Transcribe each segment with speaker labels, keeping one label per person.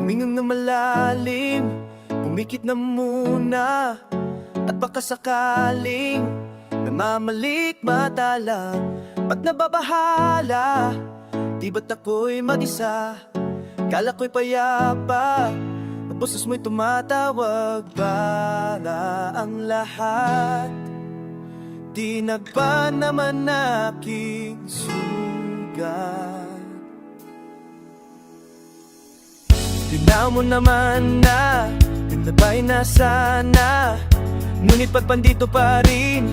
Speaker 1: Humingang na malalim, pumikit na muna. At baka sakaling namamalik mata lang. Ba't nababahala? Di ba't ako'y mag-isa? Kala ko'y payapa, ang boses mo'y tumatawag. Para ang lahat di nagpa naman aking sugat. Tinaw mo naman na tinabay na sana, ngunit ba't pandito pa rin?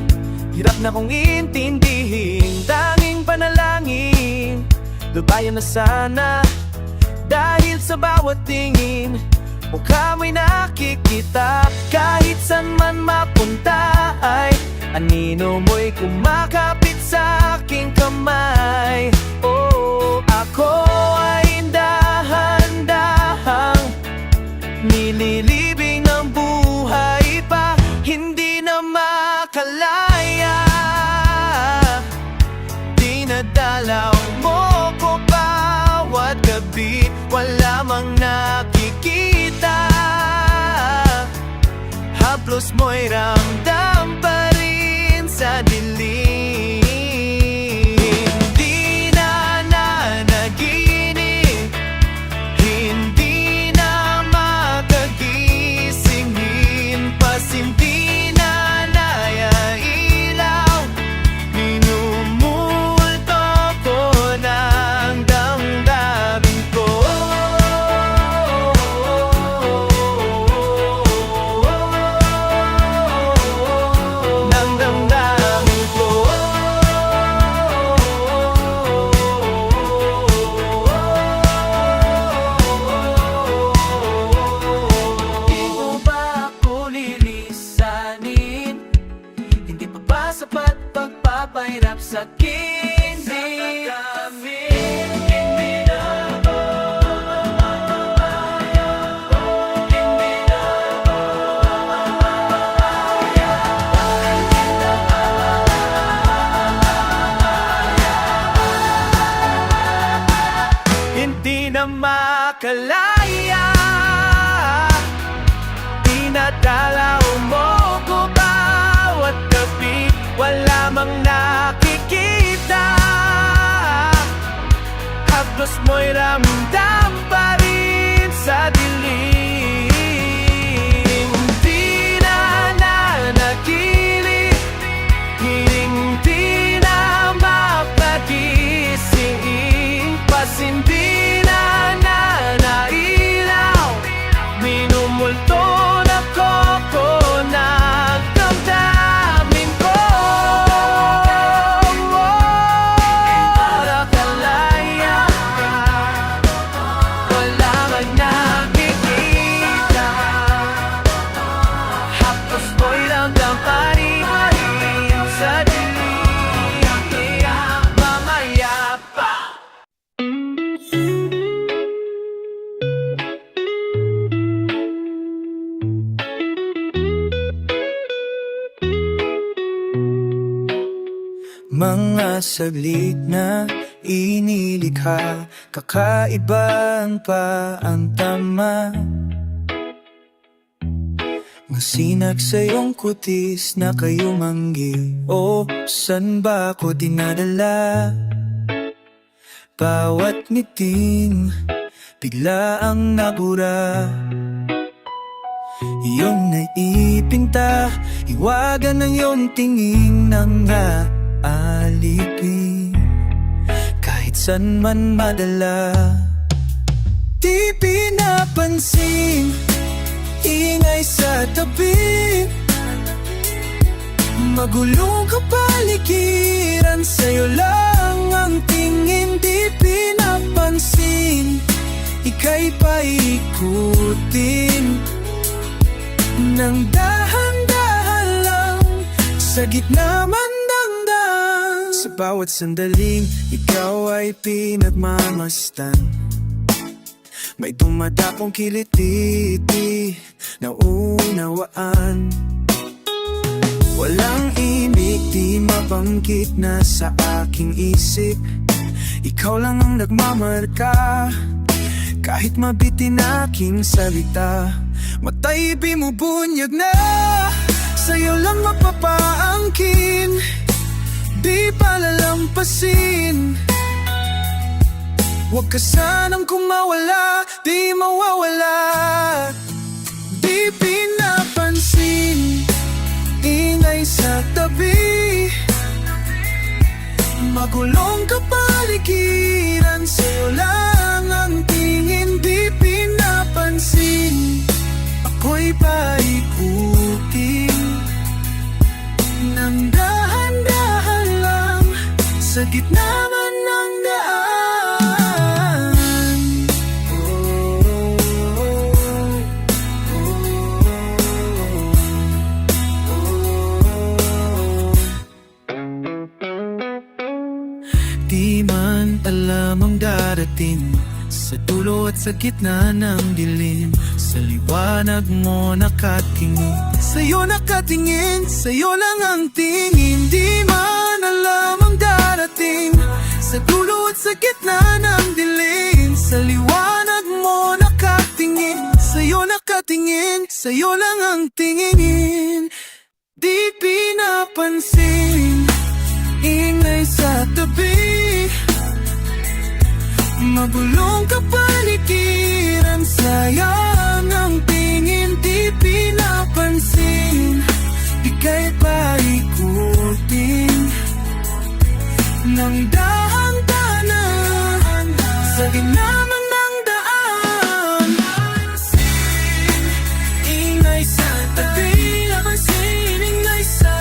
Speaker 1: Hirap na kong intindihin. Tanging panalangin, lubayan na sana. Dahil sa bawat tingin, mukha mo'y nakikita. Kahit saan man mapunta ay anino mo'y kumakapit sa aking kamay. Oh, ako ay dahan-dahang nililibing ng buhay pa. Hindi na makalaya, dinadalaw mo ko bawat gabi. Wala mang nakikita, haplos mo'y ramdam pa rin sa dilim. Hindi na nanaginip, hindi na makagisingin. Pasimpi na nailaw, minumulto ko ng damdamin ko. Ng damdamin ko. Di mo ba ako lilisanin? Hindi pa ba sapat pagpapahirap sa'kin? Di kami, hindi na mamamaya. Hindi na mamamaya. Hindi na makalaya, dinadalaw mo ko bawat gabi. Wala mang nakikita, haplos mo'y ramdam pa rin sa dilim. Di na nanaginip, hindi na mapagising. Pasimpi na nailaw, minumulto na ko ng damdamin ko. Nakalaya, wala man nakikita, haplos mo'y ramdam pa rin sa dilim. Mamaya pa. Mga saglit na inilikha, kakaibahan pa ang tama. Masinag sa iyong kutis na kayo manggil. O saan ba ako dinadala? Bawat ngiting bigla ang nabura. Iyong naipinta, iwagan ng iyong tingin ng alipin. Kahit saan man madala, di pinapansin, ingay sa tabi. Magulong kapaligiran, sa'yo lang ang tingin. Di pinapansin, ika'y paikutin ng dahan-dahan lang, sa gitna man dangdang. Sa bawat sandaling ikaw ay pinagmamastan, may dumadapong kiliti na unawaan. Walang imig, di mabanggit na sa aking isip. Ikaw lang ang nagmamarka, Kahit mabitin aking salita, matay bimubunyag na. Sa'yo lang mapapaangkin, di palalampasin. Huwag ka sanang kumawala, di mawawala. Di pinapansin, ingay sa tabi. Magulong kapaligiran, sa'yo lang ang tingin. Di pinapansin, ako'y paikutin nang dahan-dahan lang sa gitna man ng daan. Di man alam ang darating sa dulo at sa gitna ng dilim. Sa liwanag mo nakatingin, sa'yo nakatingin, sa'yo lang ang tingin. Di man alam ang darating sa dulo at sa gitna ng dilim. Sa liwanag mo nakatingin, sa'yo nakatingin, sa'yo lang ang tingin. Di pinapansin, ingay sa tabi. Magulong kapaligiran, sayang ang tingin. Di pinapansin, ika'y paikutin nang dahan-dahan sa gitna man ng daan. Ingay sa tabi, napansin, ingay sa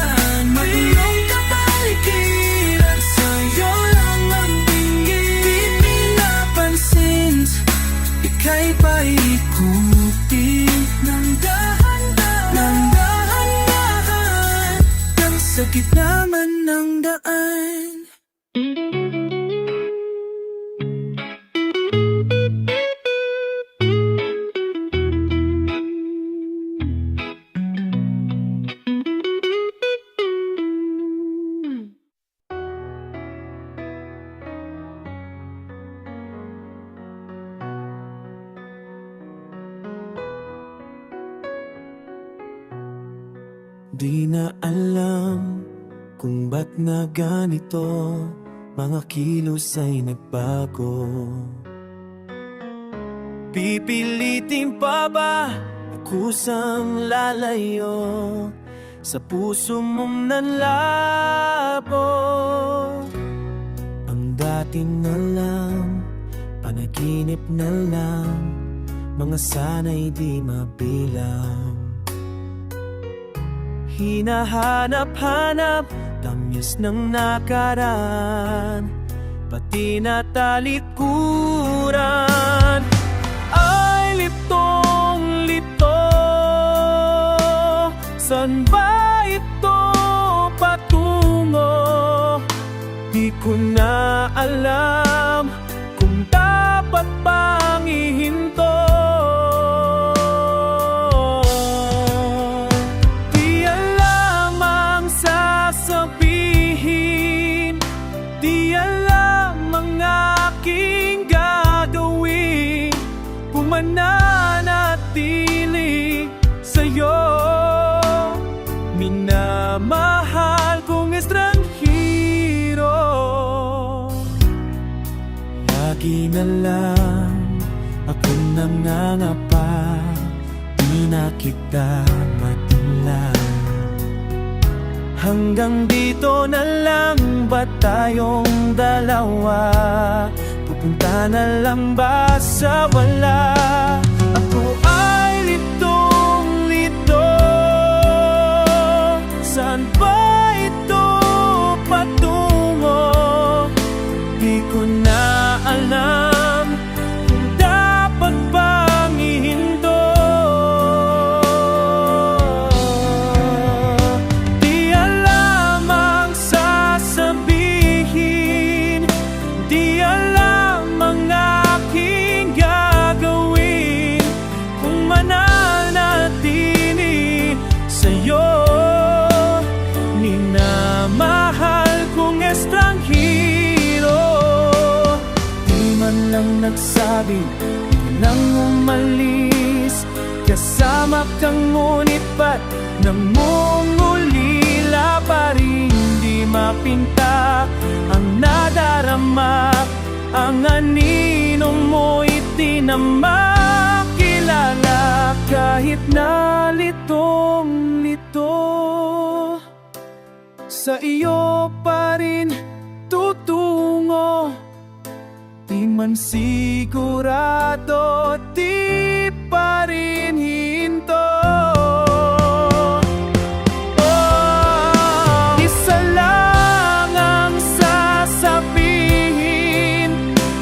Speaker 1: magulong kapaligiran, sa'yo lang ang tingin. Di pinapansin, ika'y paikutin nang dahan-dahan, nang sa gitna man ng daan. Di na alam kung ba't na ganito, mga kilos ay nagbago. Pipilitin pa ba kusang lalayo sa puso mong nanlabo? Ang dati na lang, panaginip na lang, mga sana'y di mabilang. Hinahanap-hanap, damyas ng nakaraan, pati na talikuran ay litong-lito. San ba ito patungo? Di ko na alam kung dapat bang ihinto. Mananatili sa'yo, minamahal kong estranghero. Lagi na lang ako nangangapa, di na kita matingnan. Hanggang dito na lang ba tayong dalawa? Pupunta na lang ba sa wala? Ako ay litong-lito. Saan ba ito patungo? Di ko na alam kung dapat bang ihinto. Di alam ang sasabihin, di alam ang aking gagawin kung mananatili sa'yo. Minamahal kong estranghero, di man lang nagsabi, di umalis. Kasama kang ngunit ba't nangungulila pa rin? Di mapinta ang nadarama, ang anino mo'y di na makilala. Kahit na litong-lito, sa iyo pa rin tutungo. Di man sigurado, di pa rin hinto. Isa lang ang sasabihin,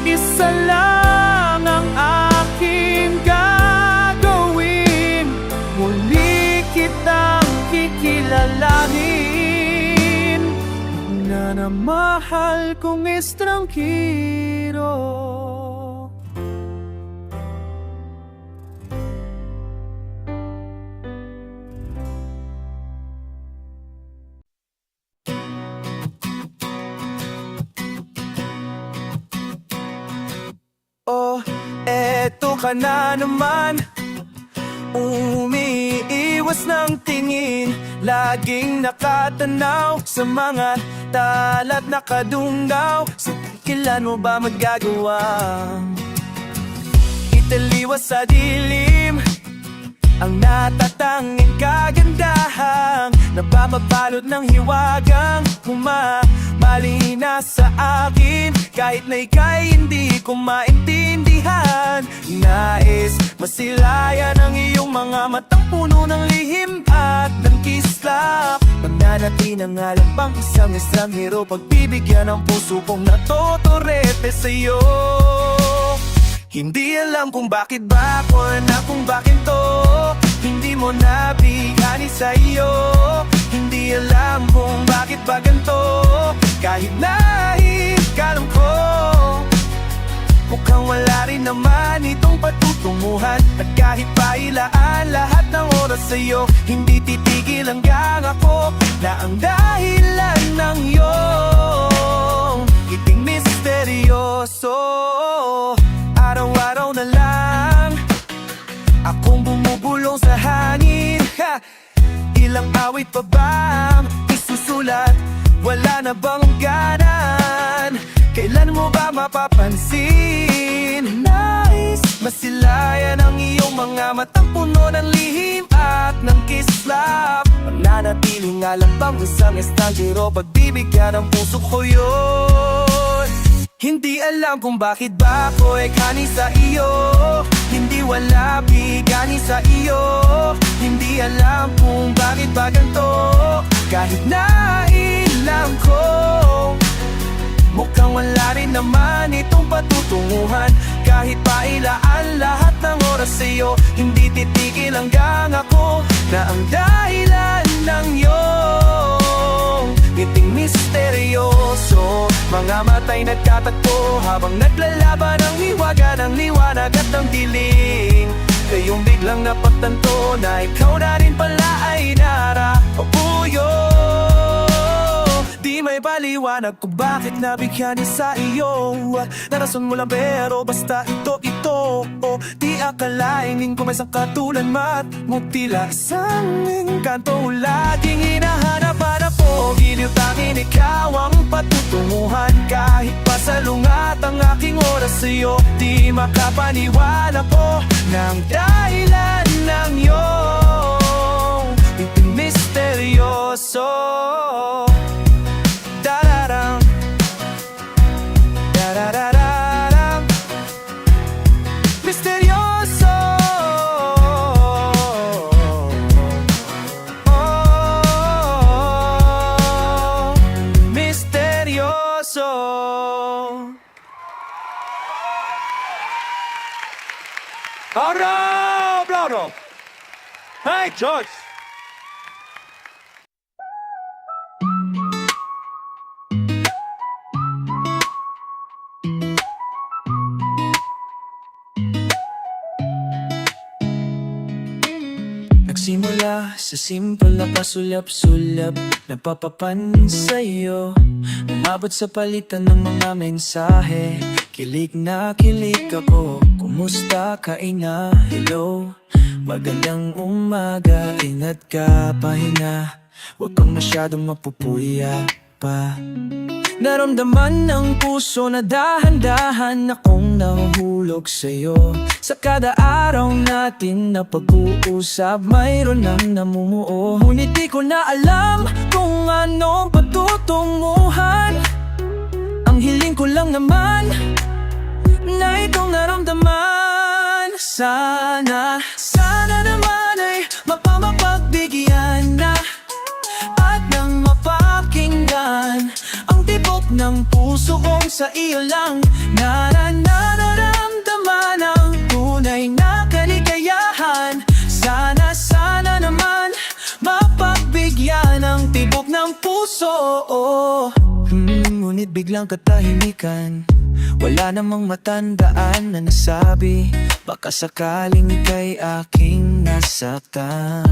Speaker 1: isa lang ang aking gagawin. Muli kitang kikilalanin na mahal kong estranghero. Oh, eto ka na naman, umiiwas ng tingin, laging nakatanaw sa mga talat nakadunggaw. Sa pikilan mo ba magagawa? Italiwas sa dilim ang natatanging kagandahang napapabalot ng hiwagang humamalina sa akin. Kahit na ika'y hindi ko maintindihan, nais masilayan ang iyong mga matang puno ng lihim at ng kislap. Mananati ng alabang isang estranghero, pagbibigyan ng puso kong natotorete sa'yo. Hindi alam kung bakit ba ako na kung bakit to hindi mo nabigani sa iyo. Hindi alam kung bakit ba ganito, kahit nahihikalam ko. Mukhang wala rin naman itong patutunguhan, at kahit pailaan lahat ng oras sa'yo, hindi titigil hanggang ako na ang dahilan ng iyong ngiting misteryoso. Araw-araw na lang akong bumubulong sa hangin. Ilang awit pa bang isusulat? Wala na bang ganan? Kailan mo ba mapapansin? Nais masilayan ang iyong mga matang puno ng lihim at ng kislap. Mananatiling alabang isang estranghero, pagbibigyan ng puso ko yun. Hindi alam kung bakit ba ako kani sa iyo, hindi wala bigani sa iyo. Hindi alam kung bakit ba ganito, kahit na ilang ko. Mukhang wala rin naman itong patutunguhan, kahit pailaan lahat ng oras sa'yo, hindi titigil hanggang ako na ang dahilan ng iyong ngiting misteryoso. Mga matay nagkatagpo habang naglalaban ang hiwaga ng liwanag at ng dilim. Kayong biglang napagtanto na ikaw na rin pala ay narapapuyo. Di may paliwanag kung bakit nabigyan ni sa iyo. Narason mo lang pero basta ito o di akalain ko may sangkatulan mat mo tila isang engkanto laging hinahanap-hanap po. Giliw tangin ikaw ang patutunguhan, kahit pa salungat ang aking oras sa'yo, di makapaniwala ko ng dahilan ng iyong ngiting misteryoso. Da-da-dam, da-da-da-da-dam, misteryoso. Oh, misteryoso.
Speaker 2: Ahora, aplauso. Hey, George.
Speaker 1: Nagsimula sa simple na pasulap-sulap, napapapan sa'yo, umabot sa palitan ng mga mensahe. Kilig na kilig ako, Kumusta ka ina? Hello, magandang umaga. Ingat ka, pahinga. Huwag kang masyadong mapupuya pa. Naramdaman ng puso na dahan-dahan akong nahuhulog sa'yo. Sa kada araw natin na pag-uusap, mayroon nang namumuo. Ngunit di ko na alam kung anong patutunguhan. Ang hiling ko lang naman na itong naramdaman. Sana naman ay mapamapagbigyan na at nang mapakinggan ang tibok ng puso kong sa iyo lang nararamdaman ang tunay na kaligayahan. Sana naman mapagbigyan ang tibok ng puso. Ngunit biglang katahimikan, wala namang matandaan na nasabi. Baka sakaling ika'y aking nasaktan.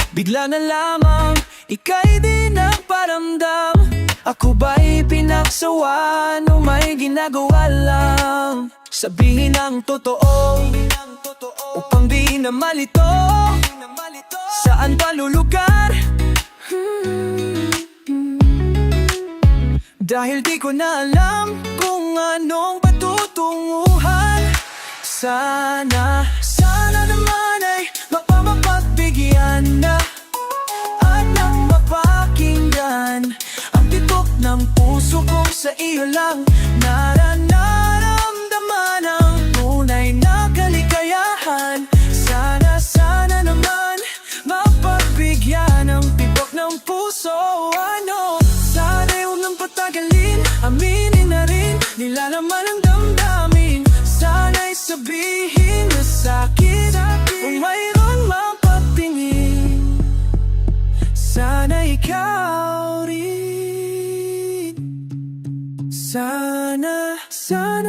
Speaker 1: Bigla na lamang ika'y di nagparamdam. Ako ba'y pinagsawa o may ginagawa lang? Sabihin ang totoo upang di na malito. Saan pa lulugar? Dahil di ko na alam kung anong patutunguhan. Sana naman ay mapamapagbigyan na at nang mapakinggan ang tibok ng puso ko sa iyo lang nararamdaman ang tunay na kaligayahan. Sana naman mapagbigyan ang tibok ng puso. Sana'y huwag nang patagalin, aminin na rin nila naman ang damdamin. Sana'y sabihin na sa'kin kung mayroon mapagtingin. Sana ikaw rin. Sana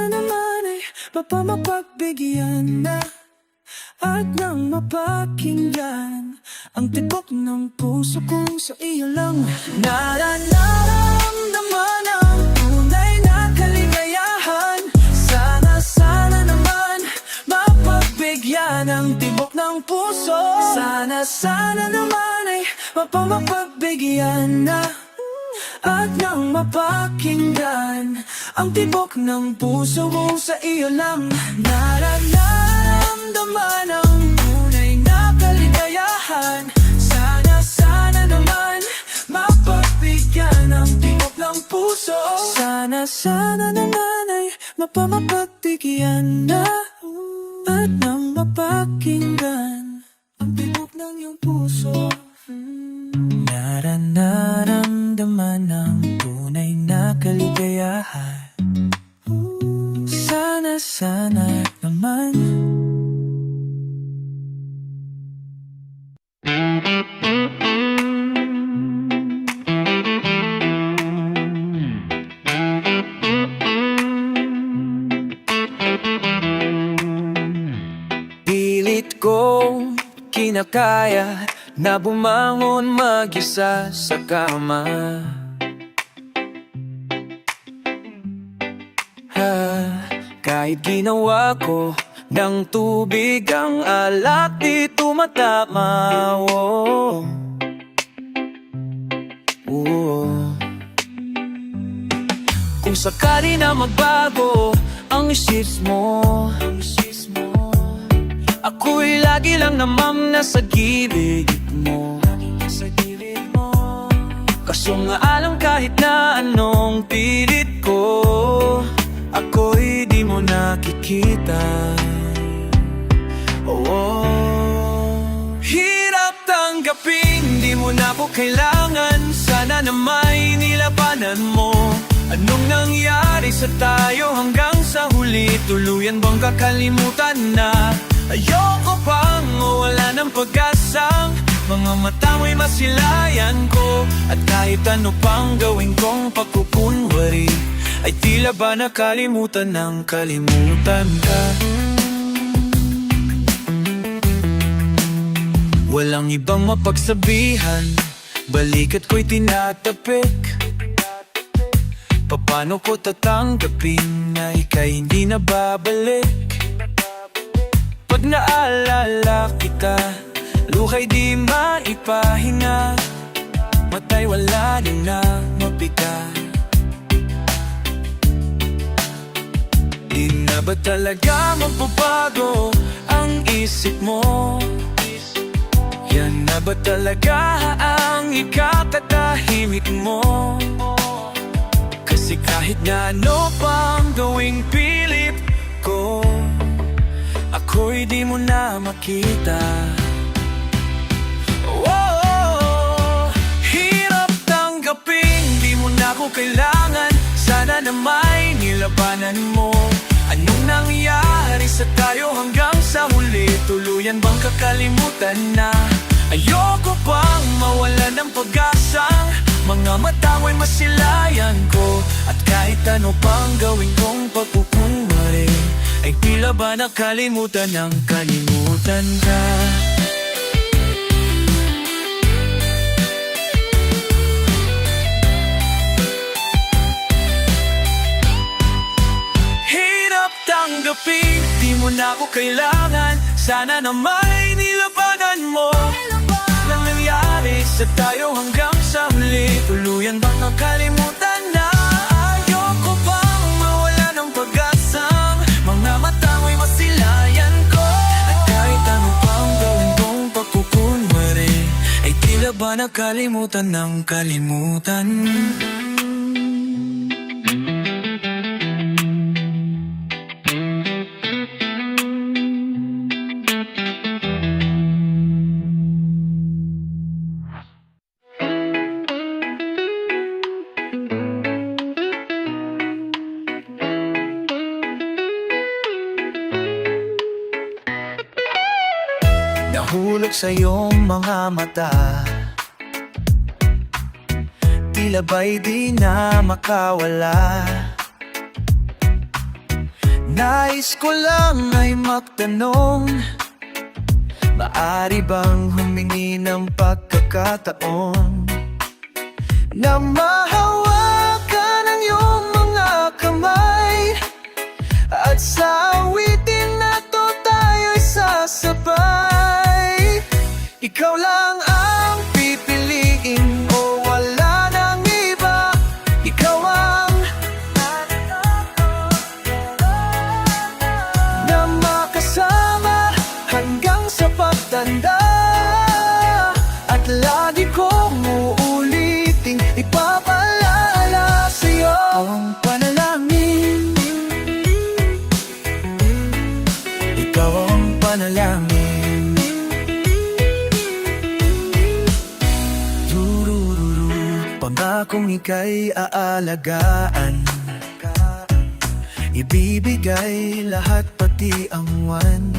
Speaker 1: naman ay mapamapagbigyan na at nang mapakinggan ang tibok ng puso kong sa iyo lang nararamdaman ang tunay na kaligayahan. Sana naman mapagbigyan ang tibok ng puso. Sana naman ay mapamapagbigyan na at nang mapakinggan ang tibok ng puso kong sa iyo lang nararamdaman ang tunay na kaligayahan. Sana naman mapagbigyan ang tibok ng puso. Sana naman ay mapamapagbigyan na at nang mapakinggan ang tibok ng iyong puso. Nararamdaman ang tunay na kaligayahan. Sana naman. Pilit kong kinakaya na bumangon mag-isa sa kama. Kahit ginawa ko ng tubig ang alak di tumatama. Kung sakali na magbago ang isip mo, ako'y lagi lang naman nasa gilid mo. Kaso nga alam kahit na anong pilit ko, ako'y di mo nakikita. Hirap tanggapin, di mo na po kailangan. Sana na may nilabanan mo. Anong nangyari sa tayo hanggang sa huli? Tuluyan bang kakalimutan na? Ayoko pang mawala ng pag-asang mga mata mo'y masilayan ko. At kahit ano pang gawin kong pagkukunwari, ay tila ba nakalimutan ng kalimutan ka. Walang ibang mapagsabihan, balikat ko'y tinatapik. Paano ko tatanggapin na ika'y hindi na babalik? Pag naalala kita, luka'y di maipahinga, matay wala din na mapiga. Di na ba talaga magbabago ang isip mo? Yan na ba talaga ang ikakatahimik mo? Kasi kahit na ano pang gawing pilit ko, ako'y di mo na makita. Oh, hirap tanggapin, di mo na ako kailangan. Sana na may nilabanan mo. Anong nangyari sa tayo hanggang sa huli? Tuluyan bang kakalimutan na? Ayoko pang mawala ng pag-asang mga matangway masilayan ko. At kahit ano pang gawin kong pagpupunwari, ay tila ba nakalimutan ng kalimutan ka? Hirap tanggapin, di mo na ako kailangan. Sana na may nilabanan mo. Nang nangyari sa tayo hanggang sa huli, tuluyan bang nakalimutan na? Ayoko pang mawala ng pag-asang mga matangway masilayan ko. At kahit ano pang gawin kong pagpupunwari, ay tila ba nakalimutan ng kalimutan? Nahulog sa iyong mga mata, tila ba'y di na makawala. Nais ko lang ay magtanong, maaari bang humingi ng pagkakataon na mahawakan ang iyong mga kamay, at sa awitin na to tayo'y sasabay. Ikaw lang ang pipiliin o wala nang iba. Ikaw ang na makasama hanggang sa pagtanda. At lagi kong uulitin, ipapaalala sa'yo ang panalangin. Ikaw ang panalangin. Pangakong ika'y aalagaan, ibibigay lahat pati ang wan.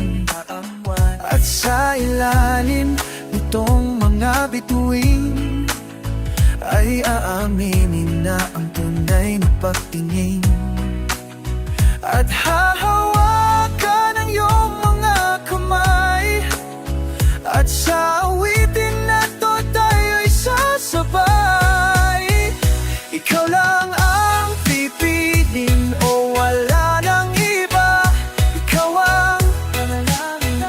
Speaker 1: At sa ilalim nitong mga bituin, ay aaminin na ang tunay na pagtingin. At hahawakan ang iyong mga kamay, at sa awitin na to tayo'y sasabay. Ikaw lang ang pipilin o wala nang iba. Ikaw ang panalangin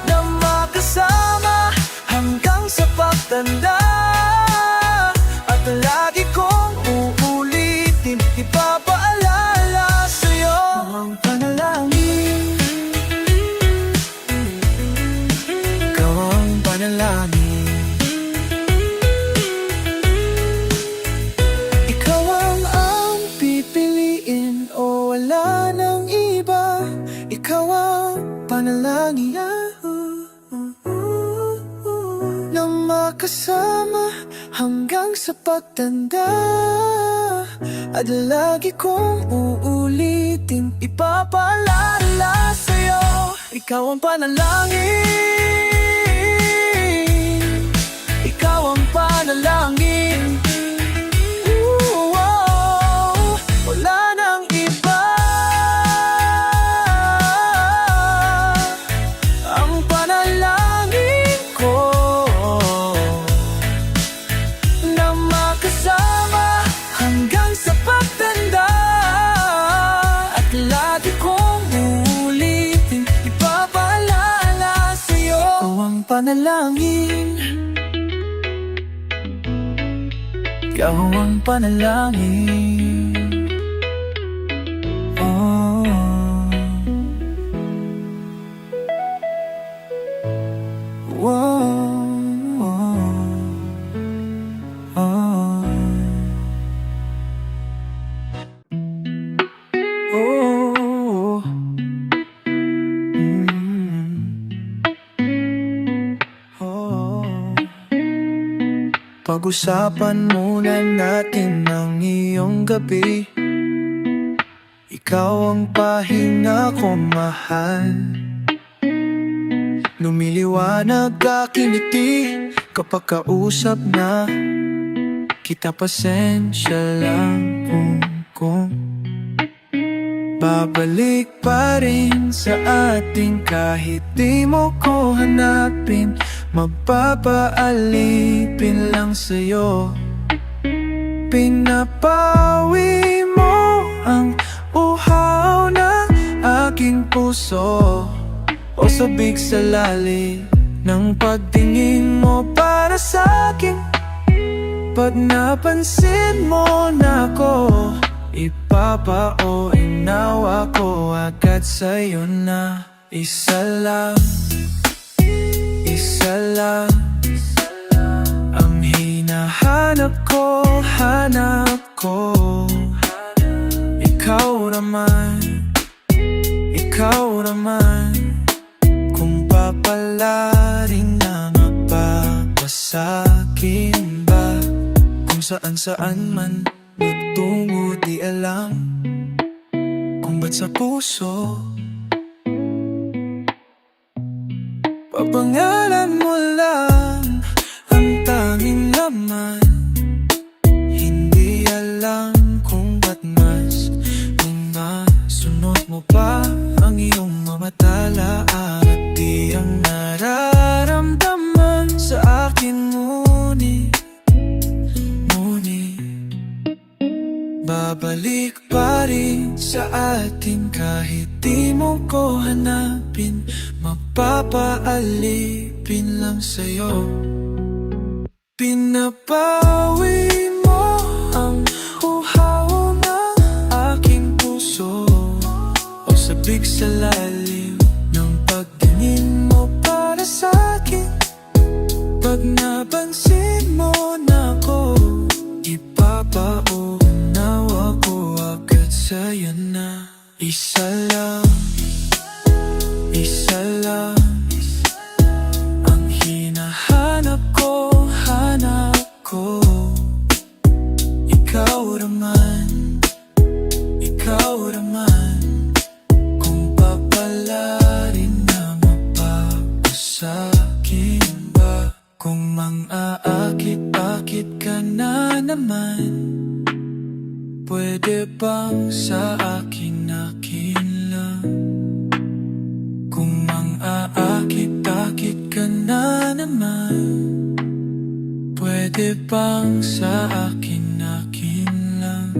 Speaker 1: na makasama hanggang sa pagtanda. At lagi kong uulitin, ipapaalala sa'yo ang panalangin. Ikaw ang panalangin. Wala nang iba, ikaw ang panalangin na makasama hanggang sa pagtanda. At lagi kong uulitin, ipapaalala sa'yo, ikaw ang panalangin. Ikaw ang panalangin. Wala nang iba. Ang panalangin ko na makasama panalangin, ikaw ang panalangin. Oh. Whoa. Oh. Oh. Oh. Pag-usapan muna natin ang iyong gabi. Ikaw ang pahinga ko, mahal. Lumiliwanag aking ngiti kapag kausap na kita, pasensya lang kung babalik pa rin sa atin kahit di mo ko hanapin. Magpapaalipin lang sa'yo, pinapawi mo ang uhaw ng aking puso, o sabik sa lalim ng pagtingin mo para sa'kin. Pag napansin mo na ako, ipapa-o-inawa ko agad sa'yo na isa lang, isa lang ang hinahanap ko, hanap ko. Ikaw naman, ikaw naman. Kung papalarin na mapapasakin ba, kung saan-saan man magtungo, di alam kung ba't sa puso papangalan mo lang ang tanging laman. Hindi alam kung ba't mas sunod mo pa ang iyong mamatala at di ang nararamdaman sa akin. Babalik pa rin sa atin kahit di mo ko hanapin. Magpapaalipin lang sa'yo, pinapawi mo ang uhaw ng aking puso, o sabik sa lalim ng pagtingin mo para sa'kin. Pag napansin mo na ako, ipapa-unawa ko agad sa'yo na isa lang, isa lang ang hinahanap ko, hanap ko. Ikaw naman, ikaw naman. Kung papalarin na mapapasakin ba, kung mang-aakit-akit ka na naman, pwede bang sa akin, akin lang? Kung mang-aakit-akit ka na naman, pwede bang sa akin, akin lang?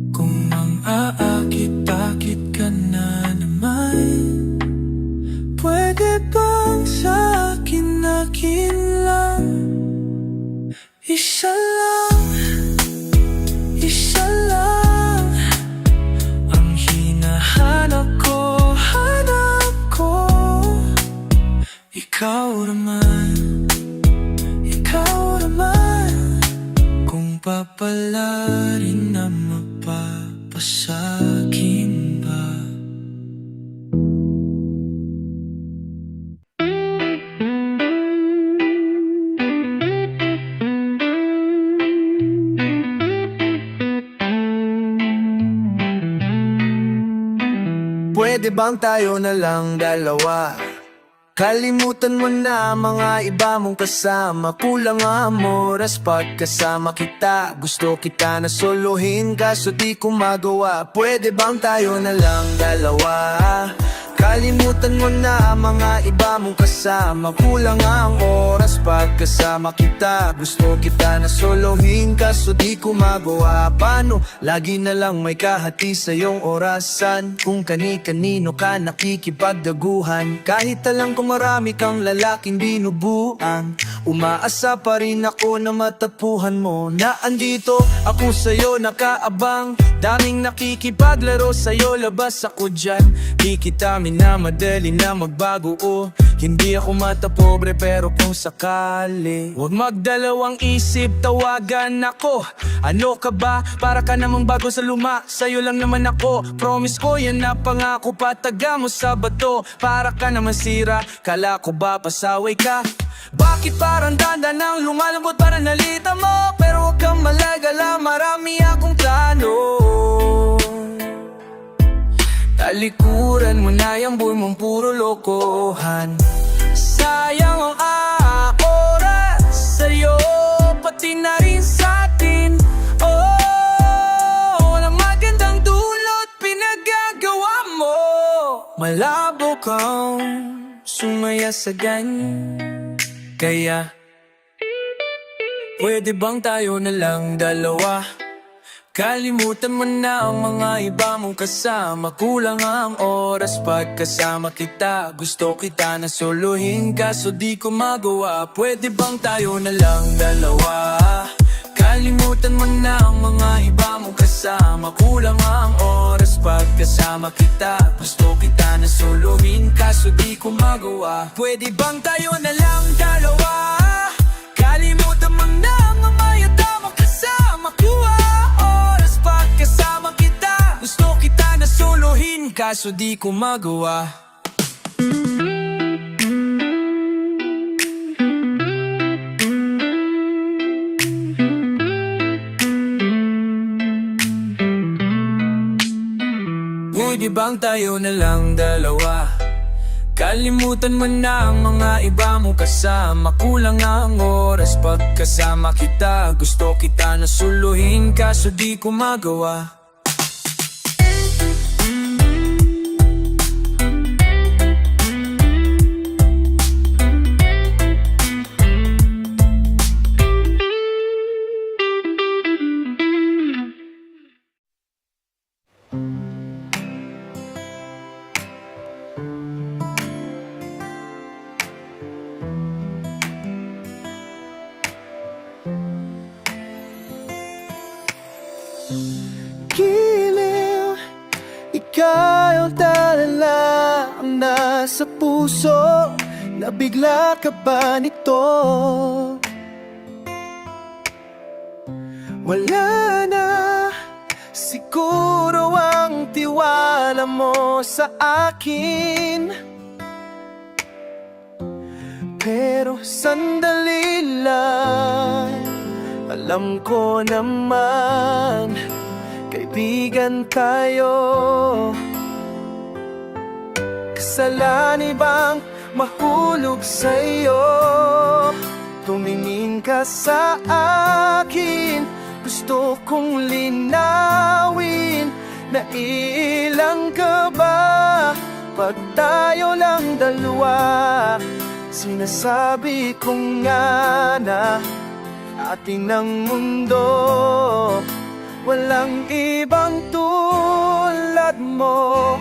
Speaker 1: Kung mang-aakit-akit ka na naman, pwede bang sa akin, akin lang? Isa lang, isa lang ang hinahanap ko, hanap ko. Ikaw naman, ikaw naman. Kung papalarin na mapapasakin ba. Pwede bang tayo na lang dalawa? Kalimutan mo na mga iba mong kasama. Kulang ang oras pagkasama kita. Gusto kita na solohin kaso di ko magawa. Pwede bang tayo na lang dalawa? Kalimutan mo na mga iba mong kasama. Kulang ang oras pagkasama kasama kita, gusto kita na solohin, kaso di ko magawa. Paano? Lagi na lang may kahati sa iyong orasan, kung kani-kanino ka nakikipagdaguhan. Kahit alam kong marami kang lalaking binubuan, umaasa pa rin ako na matapuhan mo. Na andito ako sa'yo nakaabang, daming nakikipaglaro sa'yo, labas ako dyan. Di kita minamadali na magbago, oh. Hindi ako mata pobre pero kung sakali, huwag magdalawang isip, tawagan ako. Ano ka ba? Para ka namang bago sa luma, sa'yo lang naman ako. Promise ko yan na pangako, pataga mo sa bato. Para ka naman sira, kala ko ba pasaway ka? Bakit parang dandan ang lumalambot para nalita mo? Pero huwag kang malagala, marami akong plano. Talikuran mo na yung buhay mong puro lokohan. Sayang ang oras sa'yo, pati na rin sa'tin. Oh, walang magandang dulot pinagagawa mo. Malabo kang sumaya sa ganyan, kaya pwede bang tayo na lang dalawa? Kalimutan mo na ang mga iba mong kasama, kulang ang oras pagkasama kita. Gusto kita na solohin, kaso di ko magawa. Pwede bang tayo na lang dalawa? Kalimutan mo na ang mga iba mong kasama, kulang ang oras pagkasama kita. Gusto kita na solohin, kaso di ko magawa. Pwede bang tayo na lang dalawa? Kalimutan mo na ang mga iba mong kasama, kuha oras pagkasama kita. Gusto kita na solohin, kaso di ko magawa. Pwede bang tayo na lang dalawa? Kalimutan mo na ang mga iba mong kasama, kulang ang oras pagkasama kita. Gusto kita na suluhin, kaso di ko magawa.
Speaker 3: Giliw, ikaw ang talala ang nasa puso. Nabigla ka ba nito? Wala na siguro ang tiwala mo sa akin, pero sandali lang, alam ko naman kaibigan tayo. Kasalanan bang mahulog sa'yo? Tumingin ka sa akin, gusto kong linawin. Naiilang ka ba pag tayo lang dalawa? Sinasabi ko nga na atin ang mundo, walang ibang tulad mo.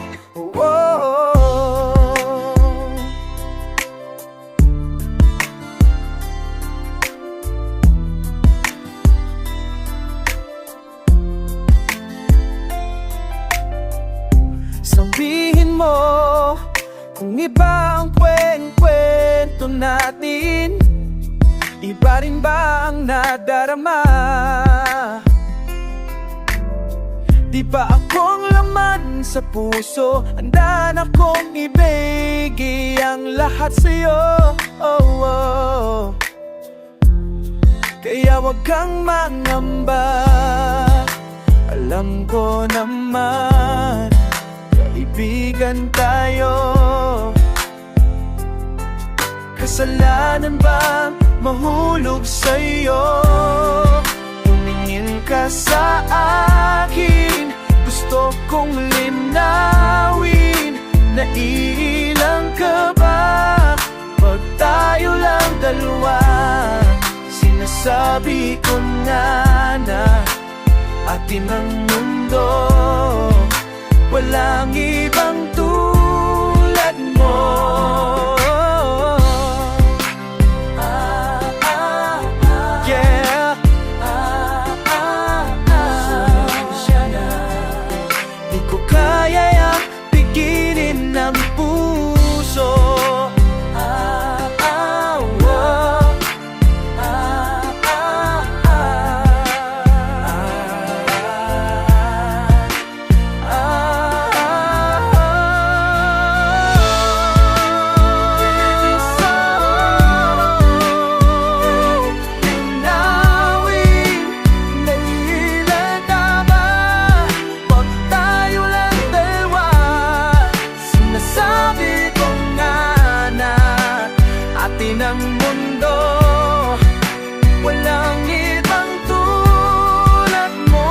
Speaker 3: Sabihin mo kung iba ang kwento natin, iba rin ba ang nadarama? Di ba akong laman sa puso, handa na kong ibigay ang lahat sa'yo. Kaya wag kang mangamba, alam ko naman kaibigan tayo. Kasalanan ba mahulog sa'yo? Tumingin ka sa akin, gusto kong linawin. Naiilang ka ba pag tayo lang dalawa? Sinasabi ko nga na atin ang mundo, walang ibang tulad mo. Yeah. Di ko kaya pigilin ng puso. Ng mundo, walang ibang tulad mo.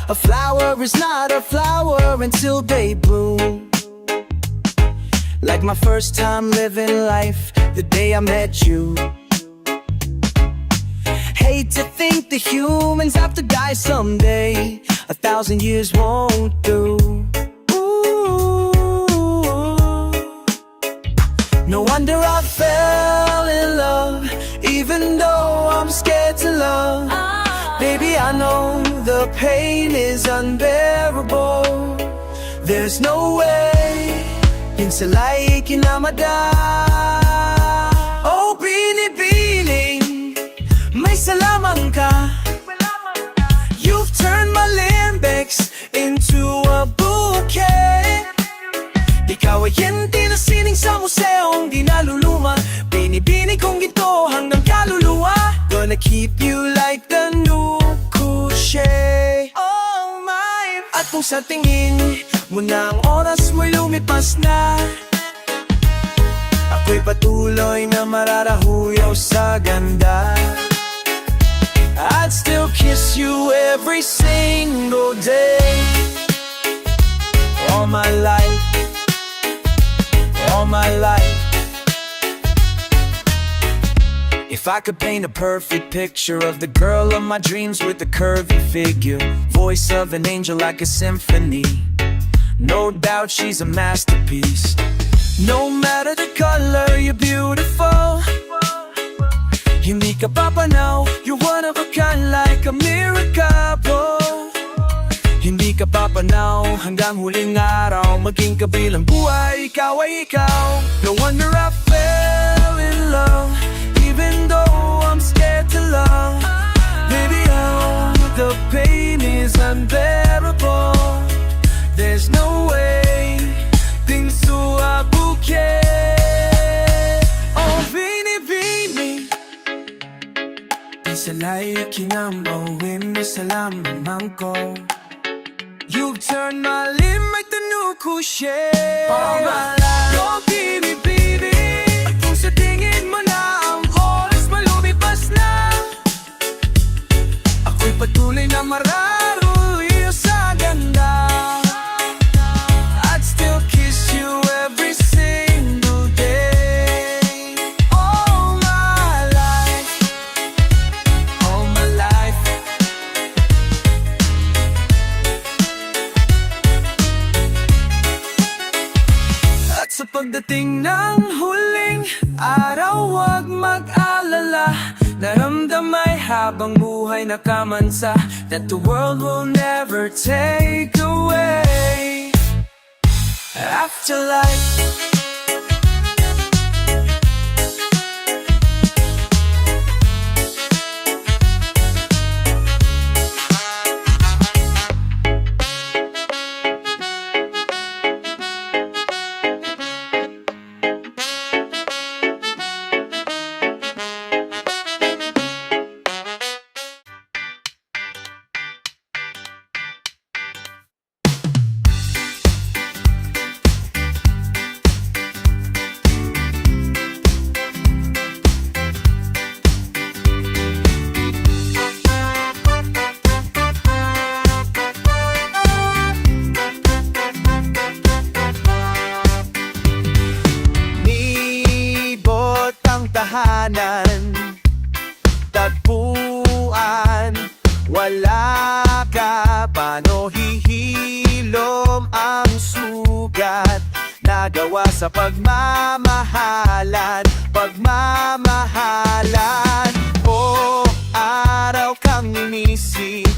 Speaker 3: A flower is not a flower until they bloom. Like my first time living life, the day I met you. Hate to think the humans have to die someday. 1,000 years won't do. Ooh. No wonder I fell in love, even though I'm scared to love. Baby, I know the pain is unbearable. There's no way pinsalay kinamada. Oh, binibining may salamang ka. You've turned my limbex into a bouquet. Ikaw ay hindi na sining sa museong di naluluma. Binibini kong ito hanggang kaluluwa. Gonna keep you like the new Couché. Oh my. At kung sa tingin mo na ang oras mo'y lumipas na, ako'y patuloy na mararahuyaw sa ganda. I'd still kiss you every single day. All my life, all my life. If I could paint a perfect picture of the girl of my dreams with the curvy figure, voice of an angel like a symphony, no doubt she's a masterpiece. No matter the color, you're beautiful. Hindi ka papanaw, you're one of a kind like a miracle. Hindi ka papanaw hanggang huling araw, maging kabilang buhay, ikaw ay ikaw. No wonder I fell in love, even though I'm scared to love. Baby, oh, the pain is unbearable. There's no way things to a bouquet. Oh, bini-bini Isalay kinambawin na salamang ko. You've turned my limb like the new Couché. All my life, oh, bini-bini. At kung sa tingin mo na ang oras malumipas na, ako'y patuloy na mararuyo sa ganda. I'd still kiss you every single day. All my life, all my life. At sa pagdating ng huling araw, huwag mag-alala. Naramdamay habang buhay nakamansa, that the world will never take away. Afterlife. tahanan, tagpuan. Wala ka, paano hihilom ang sugat? Nagawa sa pagmamahalan, pagmamahalan. O araw kang inisip,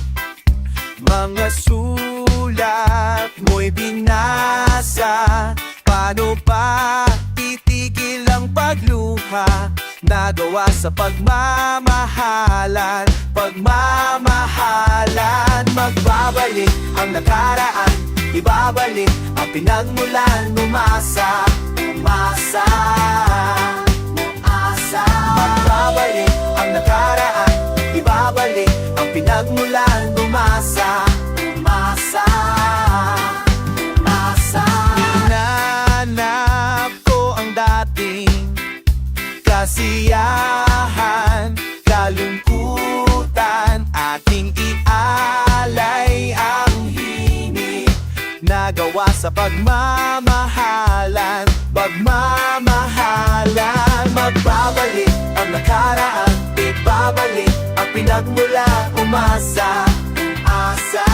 Speaker 3: mga sulat mo'y binasa. Paano pa titigil ang pagluha? Nagawa sa pagmamahalan, pagmamahalan. Magbabalik ang nakaraan, ibabalik ang pinagmulan. Umasa, umasa, umasa. Magbabalik ang nakaraan, ibabalik ang pinagmulan. Umasa, umasa, umasa. Hinanap ko ang dating kasiyahan, kalungkutan. Ating ialay ang hini, nagawa sa pagmamahalan, pagmamahalan. Magbabalik ang nakaraan, ibabalik ang pinagmulan. Umasa, umasa,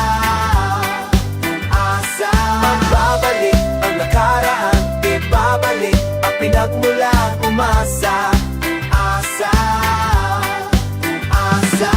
Speaker 3: umasa. Magbabalik ang nakaraan, ibabalik ang pinagmulan. Umasa, umasa, umasa.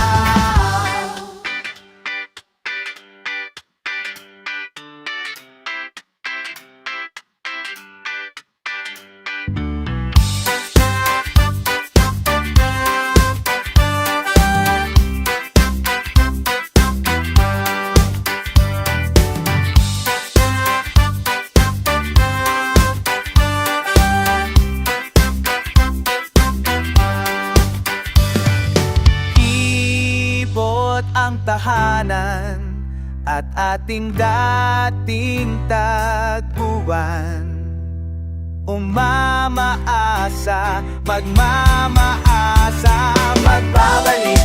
Speaker 3: Ang tahanan at ating dating tagpuan. Umamaasa, magmamaasa. Magbabalik